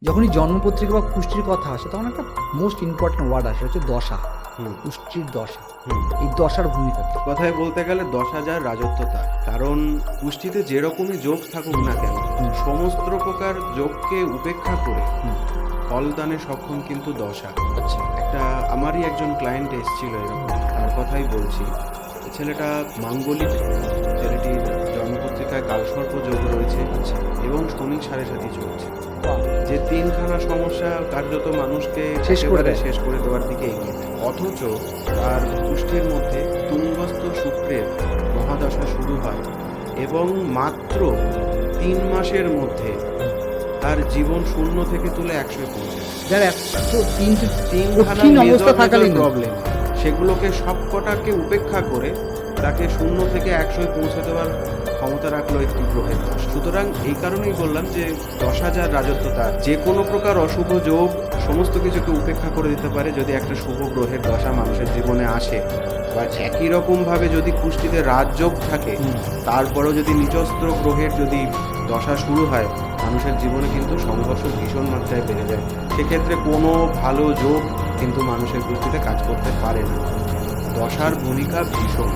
যখনই জন্মপত্রিকা বা পুষ্টির কথা আসে তখন একটা মোস্ট ইম্পর্টেন্ট ওয়ার্ড আসে হচ্ছে দশা। পুষ্টির দশা। এই দশার ভূমিকা কি? কথায় বলতে গেলে 10,000 রাজত্ব তার। কারণ পুষ্টিতে যেরকমই যোগ থাকুক না কেন, সমস্ত প্রকার যোগকে উপেক্ষা করে ফলদানে সক্ষম কিন্তু দশা। আচ্ছা একটা আমারই একজন ক্লায়েন্ট এসেছিল এরকম, তার কথাই বলছি। ছেলেটা মাঙ্গলিক, ছেলেটির জন্মপত্রিকায় কালসর্প যোগ রয়েছে এবং শনি 7.5 চলছে, যে তিনখানা সমস্যা কার্যত মানুষকে শেষ করে একেবারে দেয়। শেষ করে দেওয়ার দিকে এগিয়ে দেয়। অথচ তার পুষ্টির মধ্যে তুঙ্গস্থ শুক্রের মহাদশা শুরু হয় এবং মাত্র 3 মাসের মধ্যে তার জীবন 0 থেকে তুলে 100 পৌঁছে যায়। যার এত তিনখানা কঠিন অবস্থা থাকালীন প্রবলেম, সেগুলোকে সবকটাকে উপেক্ষা করে তাকে 0 থেকে 100 পৌঁছে দেওয়ার ক্ষমতা রাখলো একটি গ্রহের দশ। সুতরাং এই কারণেই বললাম যে 10,000 রাজত্ব তার। যে কোনো প্রকার অশুভ যোগ সমস্ত কিছুকে উপেক্ষা করে দিতে পারে যদি একটা শুভ গ্রহের দশা মানুষের জীবনে আসে। বা একই রকমভাবে যদি পুষ্টিতে রাজযোগ থাকে, তারপরেও যদি নিচস্ত্র গ্রহের যদি দশা শুরু হয়, মানুষের জীবনে কিন্তু সংঘর্ষ ভীষণ মাত্রায় বেড়ে যায়। সেক্ষেত্রে কোনো ভালো যোগ কিন্তু মানুষের পুষ্টিতে কাজ করতে পারে না। দশার ভূমিকা ভীষণ।